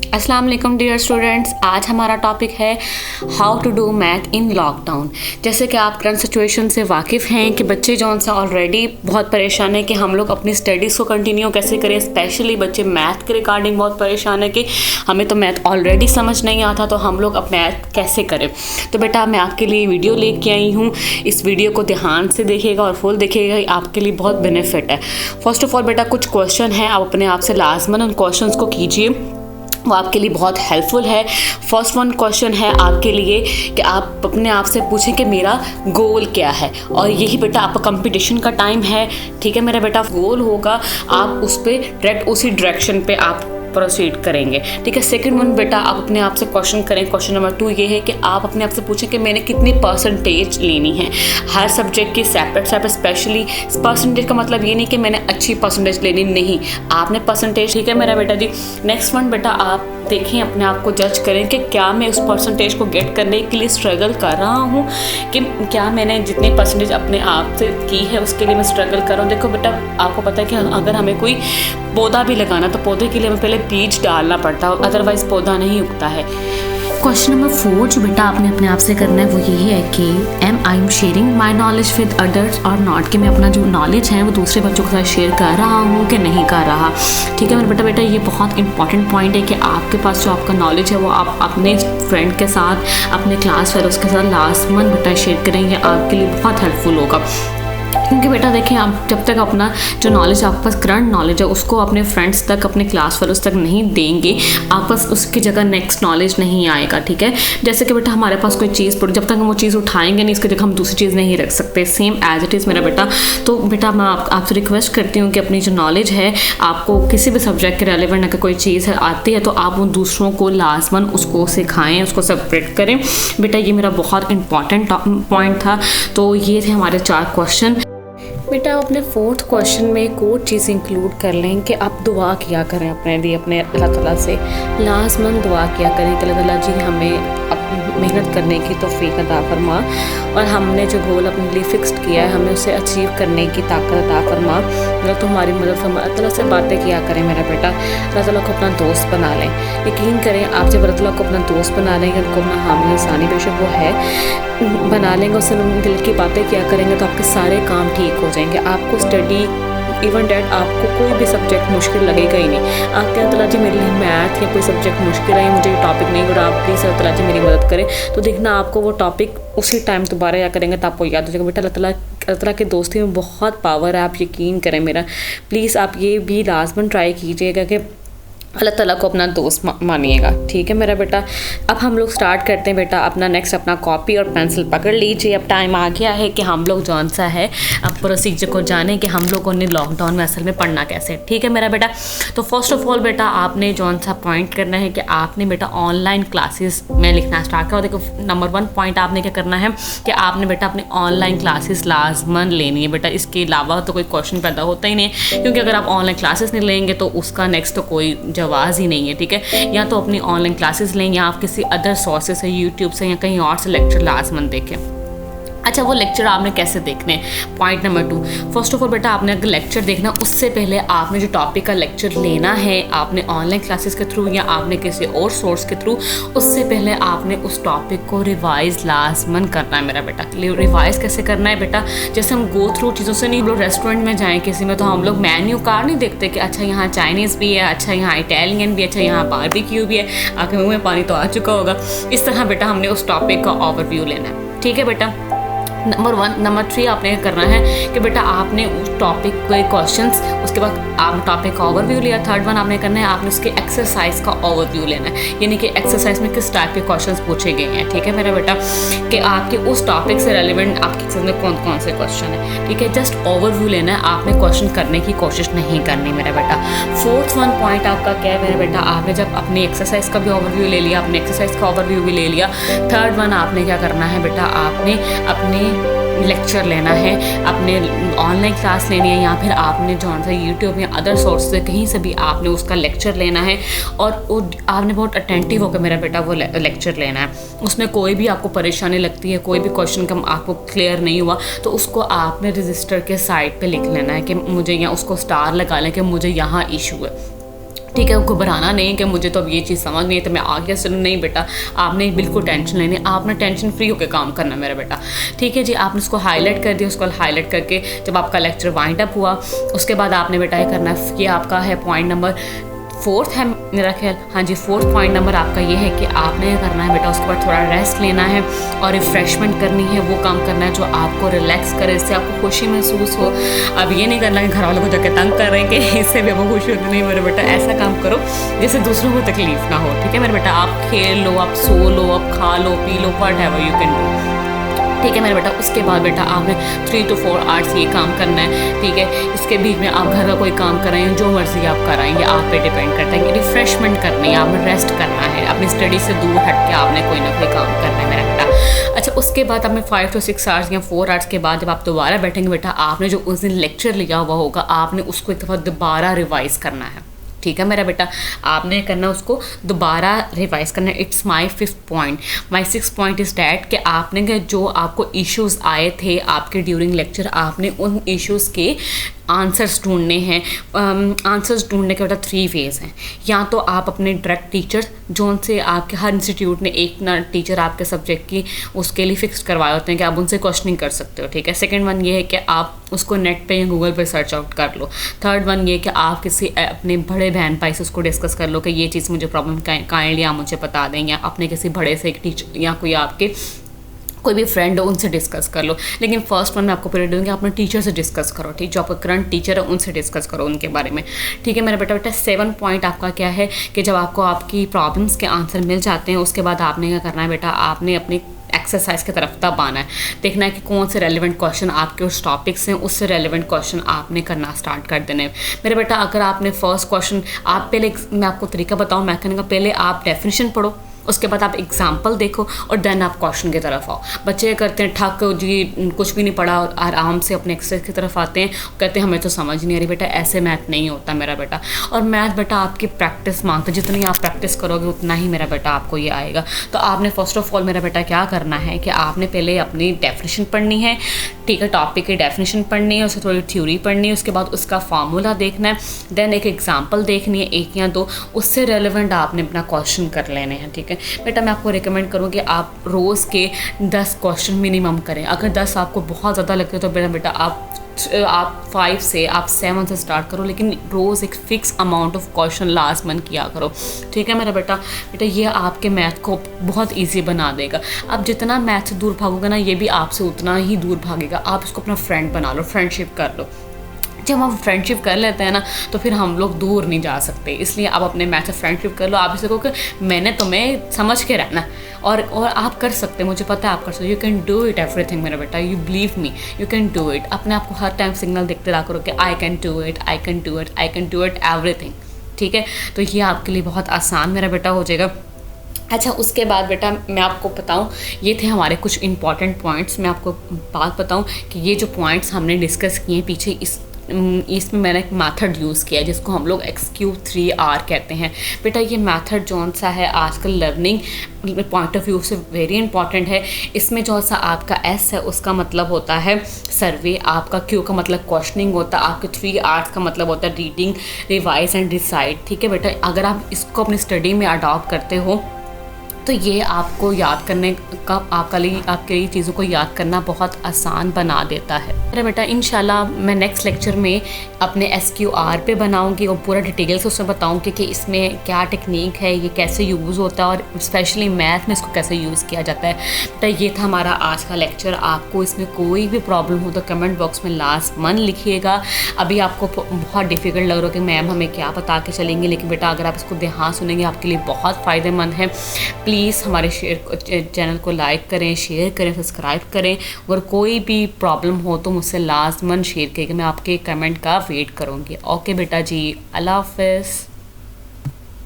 अस्सलाम वालेकुम dear students, आज हमारा टॉपिक है how to do math in lockdown. जैसे कि आप करंट सिचुएशन से वाकिफ़ हैं कि बच्चे जौन सा ऑलरेडी बहुत परेशान है कि हम लोग अपनी स्टडीज़ को कंटिन्यू कैसे करें। स्पेशली बच्चे मैथ के रिगार्डिंग बहुत परेशान है कि हमें तो मैथ ऑलरेडी समझ नहीं आता, तो हम लोग अब मैथ कैसे करें। तो बेटा मैं आपके लिए वीडियो लेके आई हूँ, इस वीडियो को ध्यान से देखिएगा और फुल देखिएगा, आपके लिए बहुत बेनिफिट है। फर्स्ट ऑफ ऑल बेटा कुछ क्वेश्चन है, आप अपने आप से लाजमन उन क्वेश्चंस को कीजिए, वो आपके लिए बहुत हेल्पफुल है। फर्स्ट वन क्वेश्चन है आपके लिए कि आप अपने आप से पूछें कि मेरा गोल क्या है, और यही बेटा आपका कंपटीशन का टाइम है। ठीक है मेरा बेटा, गोल होगा आप उस पर डायरेक्ट उसी डायरेक्शन पे आप प्रोसीड करेंगे। ठीक है, सेकंड वन बेटा आप अपने आप से क्वेश्चन करें। क्वेश्चन नंबर 2 ये है कि आप अपने आप से पूछें कि मैंने कितनी परसेंटेज लेनी है हर सब्जेक्ट की सेपरेट। स्पेशली परसेंटेज का मतलब ये नहीं कि मैंने अच्छी परसेंटेज लेनी, नहीं, आपने परसेंटेज। ठीक है मेरा बेटा जी। नेक्स्ट वन बेटा आप देखें, अपने आप को जज करें कि क्या मैं उस परसेंटेज को गेट करने के लिए स्ट्रगल कर रहा हूँ, कि क्या मैंने जितनी परसेंटेज अपने आप से की है उसके लिए मैं स्ट्रगल कर रहा हूँ। देखो बेटा आपको पता है कि अगर हमें कोई पौधा भी लगाना तो पौधे के लिए हमें पहले बीज डालना पड़ता है, अदरवाइज पौधा नहीं उगता है। क्वेश्चन नंबर 4 जो बेटा आपने अपने आप से करना है वो यही है कि am I am sharing my knowledge with others और नॉट, कि मैं अपना जो नॉलेज है वो दूसरे बच्चों के साथ शेयर कर रहा हूँ कि नहीं कर रहा। ठीक है मेरा बेटा ये बहुत इंपॉर्टेंट पॉइंट है कि आपके पास जो आपका नॉलेज है वो आप अपने फ्रेंड के साथ, अपने क्लास फेलोज़ के साथ लाजमन बेटा शेयर करेंगे, आपके लिए बहुत हेल्पफुल होगा। क्योंकि बेटा देखिए आप जब तक अपना जो नॉलेज आपके पास करंट नॉलेज है उसको अपने फ्रेंड्स तक, अपने क्लास फेलोज़ तक नहीं देंगे, आप पास उसकी जगह नेक्स्ट नॉलेज नहीं आएगा। ठीक है, जैसे कि बेटा हमारे पास कोई चीज़ पड़ी, जब तक हम वो चीज़ उठाएंगे नहीं इसकी जगह हम दूसरी चीज़ नहीं रख सकते, सेम एज इट इज़ मेरा बेटा। तो बेटा मैं आपसे रिक्वेस्ट करती हूँ कि अपनी जो नॉलेज है, आपको किसी भी सब्जेक्ट के रेलिवेंट अगर कोई चीज़ है आती है तो आप उन दूसरों को लाजमन उसको सिखाएँ, उसको सेपरेट करें। बेटा ये मेरा बहुत इंपॉर्टेंट पॉइंट था। तो ये थे हमारे 4 क्वेश्चन। बेटा आप अपने 4th क्वेश्चन में एक और चीज़ इंक्लूड कर लें कि आप दुआ किया करें अपने लिए, अपने अल्लाह ताला से लाजमन दुआ किया करें कि अल्लाह ताला जी हमें मेहनत करने की तौफीक अता फरमा, और हमने जो गोल अपने लिए फिक्स्ड किया है हमें उसे अचीव करने की ताकत अता फरमा। अल्लाह तो हमारी मदद फरमा। अल्लाह ताला से बातें किया करें मेरा बेटा, अल्लाह ताला को अपना दोस्त बना लें। यकीन करें आप जब अल्लाह ताला को अपना दोस्त बना लेंगे, उनको अपना हामी इंसानी बेशक वो है बना लेंगे, उससे दिल की बातें किया करेंगे तो आपके सारे काम ठीक हो जाएंगे। आपको स्टडी इवन डैट आपको कोई भी सब्जेक्ट मुश्किल लगेगा ही नहीं। आप क्या अल्लाह जी मेरे लिए मैथ या कोई सब्जेक्ट मुश्किल है, मुझे ये टॉपिक नहीं हो रहा, आप प्लीज़ अल्लाह जी मेरी मदद करें, तो देखना आपको वो टॉपिक उसी टाइम दोबारा याद करेंगे तो आपको याद हो जाएगा। बेटा अल्लाह ताला के दोस्ती में बहुत पावर है, आप यकीन करें मेरा। प्लीज़ आप ये भी लाजमन ट्राई कीजिएगा कि अल्लाह ताला को अपना दोस्त मानिएगा। ठीक है मेरा बेटा, अब हम लोग स्टार्ट करते हैं बेटा अपना नेक्स्ट। अपना कॉपी और पेंसिल पकड़ लीजिए, अब टाइम आ गया है कि हम लोग जौन सा है अब प्रोसीजर को जाने कि हम लोगों ने लॉकडाउन में असल में पढ़ना कैसे। ठीक है मेरा बेटा, तो फर्स्ट ऑफ ऑल बेटा आपने जौन सा पॉइंट करना है कि आपने बेटा ऑनलाइन क्लासेस में लिखना स्टार्ट करो। देखो नंबर 1 पॉइंट आपने क्या करना है कि आपने बेटा अपनी ऑनलाइन क्लासेस लाजमन लेनी है बेटा, इसके अलावा तो कोई क्वेश्चन पैदा होता ही नहीं है, क्योंकि अगर आप ऑनलाइन क्लासेस नहीं लेंगे तो उसका नेक्स्ट तो कोई जवाब ही नहीं है। ठीक है, या तो अपनी ऑनलाइन क्लासेस लें या आप किसी अदर सोर्सेज से, यूट्यूब से या कहीं और से लेक्चर लाजमन देखें। अच्छा वो लेक्चर आपने कैसे देखने हैं, point number 2, first of all बेटा आपने अगर लेक्चर देखना उससे पहले आपने जो टॉपिक का लेक्चर लेना है, आपने ऑनलाइन क्लासेस के थ्रू या आपने किसी और सोर्स के थ्रू, उससे पहले आपने उस टॉपिक को रिवाइज लाजमन करना है मेरा बेटा। रिवाइज कैसे करना है बेटा, जैसे हम गो थ्रू चीज़ों से नहीं, लोग रेस्टोरेंट में जाएँ किसी में तो हम लोग मेन्यू कार्ड नहीं देखते कि अच्छा यहाँ चाइनीज़ भी है, अच्छा यहाँ इटालियन भी, अच्छा यहाँ बारबेक्यू भी है, आपके मुँह में पानी तो आ चुका होगा। इस तरह बेटा हमने उस टॉपिक का ओवरव्यू लेना है। ठीक है बेटा, नंबर 3 आपने करना है कि बेटा आपने उस टॉपिक के क्वेश्चंस, उसके बाद आपने टॉपिक का ओवरव्यू लिया। 3rd वन आपने करना है आपने उसके एक्सरसाइज का ओवरव्यू लेना है, यानी कि एक्सरसाइज में किस टाइप के क्वेश्चंस पूछे गए हैं। ठीक है मेरा बेटा, कि आपके उस टॉपिक से रेलिवेंट आपके एग्जाम में कौन कौन से क्वेश्चन है। ठीक है, जस्ट ओवरव्यू लेना है, आपने क्वेश्चन करने की कोशिश नहीं करनी मेरा बेटा। 4th वन पॉइंट आपका क्या है मेरा बेटा, आपने जब अपनी एक्सरसाइज का भी ओवरव्यू ले लिया, अपने एक्सरसाइज का ओवरव्यू भी ले लिया, 3rd वन आपने क्या करना है बेटा, आपने अपने लेक्चर लेना है, अपने ऑनलाइन क्लास लेनी है, या फिर आपने जौन सा यूट्यूब या अदर सोर्स से कहीं से भी आपने उसका लेक्चर लेना है, और आपने बहुत अटेंटिव होकर मेरा बेटा वो लेक्चर लेना है। उसमें कोई भी आपको परेशानी लगती है, कोई भी क्वेश्चन का आपको क्लियर नहीं हुआ तो उसको आपने रजिस्टर के साइड पे लिख लेना है कि मुझे, या उसको स्टार लगा लें कि मुझे यहाँ इशू है। ठीक है, घबराना नहीं कि मुझे तो अब ये चीज़ समझ नहीं है तो मैं आगे सुन, नहीं बेटा, आपने बिल्कुल टेंशन लेनी, आपने टेंशन फ्री होकर काम करना मेरा बेटा। ठीक है जी, आपने उसको हाईलाइट कर दिया, उसको हाईलाइट करके जब आपका लेक्चर वाइंड अप हुआ उसके बाद आपने बेटा ये करना है, ये आपका है पॉइंट नंबर 4 है मेरा ख्याल, हाँ जी 4 पॉइंट नंबर आपका ये है कि आपने करना है बेटा उसके बाद थोड़ा रेस्ट लेना है और रिफ़्रेशमेंट करनी है, वो काम करना है जो आपको रिलैक्स करे, इससे आपको खुशी महसूस हो। अब ये नहीं करना कि घर वालों को जाकर तंग कर रहे हैं कि इससे भी आपको खुशी होती नहीं, मेरे बेटा ऐसा काम करो जिससे दूसरों को तकलीफ ना हो। ठीक है मेरे बेटा, आप खेल लो, आप सो लो, आप खा लो, पी लो, व्हाटएवर यू कैन डू। ठीक है मेरे बेटा, उसके बाद बेटा आपने 3 to 4 आवर्स ये काम करना है। ठीक है, इसके बीच में आप घर का कोई काम कर रहे हैं, जो मर्जी आप कर रहे हैं, ये आप पे डिपेंड करता है। रिफ्रेशमेंट करनी है, आपने रेस्ट करना है, अपनी स्टडी से दूर हट के आपने कोई ना कोई काम करना है मेरा बेटा। अच्छा, उसके बाद आपने 5 to 6 आवर्स या 4 आवर्स के बाद जब आप दोबारा बैठेंगे बेटा, आपने जो उस दिन लेक्चर लिया हुआ होगा आपने उसको एक दफ़ा दोबारा रिवाइज करना है। ठीक है मेरा बेटा, आपने करना उसको दोबारा रिवाइज करना है। It's my 5th point. My 6th point is that कि आपने जो आपको इश्यूज़ आए थे आपके ड्यूरिंग लेक्चर, आपने उन इश्यूज़ के आंसर्स ढूंढने हैं। आंसर्स ढूंढने के बेटा 3 वेज़ हैं। या तो आप अपने डायरेक्ट टीचर जो उनसे आपके हर इंस्टीट्यूट ने एक ना टीचर आपके सब्जेक्ट की उसके लिए फिक्स करवाए होते हैं कि आप उनसे क्वेश्चनिंग कर सकते हो। ठीक है, सेकंड वन ये है कि आप उसको नेट पे या गूगल पे सर्च आउट कर लो। थर्ड वन ये कि आप किसी अपने बड़े बहन भाई से उसको डिस्कस कर लो कि ये चीज़ मुझे प्रॉब्लम काइंडली आप मुझे बता दें, या अपने किसी बड़े से एक टीचर या कोई आपके कोई भी फ्रेंड हो उनसे डिस्कस कर लो। लेकिन फर्स्ट वन मैं आपको पीरियड दूँगी, अपने टीचर से डिस्कस करो। ठीक, जो आपका करंट टीचर है उनसे डिस्कस करो उनके बारे में। ठीक है मेरा बेटा 7 पॉइंट आपका क्या है कि जब आपको आपकी प्रॉब्लम्स के आंसर मिल जाते हैं उसके बाद आपने क्या करना है बेटा, आपने अपनी एक्सरसाइज की तरफ तब आना है, देखना है कि कौन से रेलिवेंट क्वेश्चन आपके उस टॉपिक्स हैं, उससे रेलिवेंट क्वेश्चन आपने करना स्टार्ट कर देने हैं मेरे बेटा। अगर आपने फर्स्ट क्वेश्चन, आप पहले, मैं आपको तरीका बताऊँ मैं कहने का, पहले आप डेफिनेशन पढ़ो, उसके बाद आप एग्जाम्पल देखो और देन आप क्वेश्चन की तरफ आओ। बच्चे करते हैं ठक जी, कुछ भी नहीं पढ़ा और आराम से अपने एक्सरसाइज की तरफ आते हैं, कहते हैं हमें तो समझ नहीं आ रही। बेटा ऐसे मैथ नहीं होता मेरा बेटा, और मैथ बेटा आपकी प्रैक्टिस मांगता है, जितनी आप प्रैक्टिस करोगे उतना ही मेरा बेटा आपको ये आएगा। तो आपने फर्स्ट ऑफ ऑल मेरा बेटा क्या करना है कि आपने पहले अपनी डेफिनेशन पढ़नी है। ठीक है, टॉपिक की डेफिनेशन पढ़नी है, उससे थोड़ी थ्योरी पढ़नी है, उसके बाद उसका फार्मूला देखना है, देन एक एग्जाम्पल देखनी है 1 या 2, उससे रेलिवेंट आपने अपना क्वेश्चन कर लेने हैं। ठीक है बेटा, मैं आपको रिकमेंड करूँ कि आप रोज़ के 10 क्वेश्चन मिनिमम करें। अगर 10 आपको बहुत ज़्यादा लगते हो तो बेटा आप 5 से, आप 7 से स्टार्ट करो, लेकिन रोज़ एक fix amount of question last month किया करो। ठीक है मेरा बेटा, ये आपके मैथ को बहुत इजी बना देगा। आप जितना मैथ से दूर भागोगे ना, ये भी आपसे उतना ही दूर भागेगा। आप इसको अपना फ्रेंड बना लो, फ्रेंडशिप कर लो। जब हम फ्रेंडशिप कर लेते हैं ना तो फिर हम लोग दूर नहीं जा सकते, इसलिए आप अपने मैथ से फ्रेंडशिप कर लो। आप इसे कहो कि मैंने तुम्हें समझ के रहना, और आप कर सकते हैं, मुझे पता है आप कर सकते हो। You can do it everything मेरा बेटा, you believe me, you can do it. अपने आप को हर टाइम सिग्नल देखते रहा करो कि I can do it, I can do it, I can do it everything. ठीक है, तो ये आपके लिए बहुत आसान मेरा बेटा हो जाएगा। अच्छा, उसके बाद बेटा मैं आपको बताऊं, ये थे हमारे कुछ इंपॉर्टेंट पॉइंट्स। मैं आपको बात बताऊं कि ये जो पॉइंट्स हमने डिस्कस किए पीछे, इसमें मैंने एक मेथड यूज़ किया है जिसको हम लोग XQ3R कहते हैं। बेटा ये मेथड जौन सा है आजकल लर्निंग पॉइंट ऑफ व्यू से वेरी इंपॉर्टेंट है। इसमें जो सा आपका S है उसका मतलब होता है सर्वे, आपका Q का मतलब क्वेश्चनिंग होता है, आपके 3R का मतलब होता है रीडिंग, रिवाइज एंड डिसाइड। ठीक है बेटा, अगर आप इसको अपनी स्टडी में अडॉप्ट करते हो तो ये आपको याद करने का, आपके लिए चीज़ों को याद करना बहुत आसान बना देता है मेरा बेटा। इंशाल्लाह मैं नेक्स्ट लेक्चर में अपने SQR पे बनाऊंगी और पूरा डिटेल से उसमें बताऊंगी कि इसमें क्या टेक्निक है, ये कैसे यूज़ होता है, और स्पेशली मैथ में इसको कैसे यूज़ किया जाता है। बेटा ये था हमारा आज का लेक्चर। आपको इसमें कोई भी प्रॉब्लम हो तो कमेंट बॉक्स में लास्ट मन लिखिएगा। अभी आपको बहुत डिफ़िकल्ट लग रहा है कि मैम हमें क्या बता के चलेंगे, लेकिन बेटा अगर आप इसको ध्यान सुनेंगे आपके लिए बहुत फ़ायदेमंद है। प्लीज़ हमारे चैनल को लाइक करें, शेयर करें, सब्सक्राइब करें, और कोई भी प्रॉब्लम हो तो मुझसे लाजमन शेयर करिएगा, मैं आपके कमेंट का वेट करूँगी। ओके बेटा जी, अल्लाह हाफ़िज़।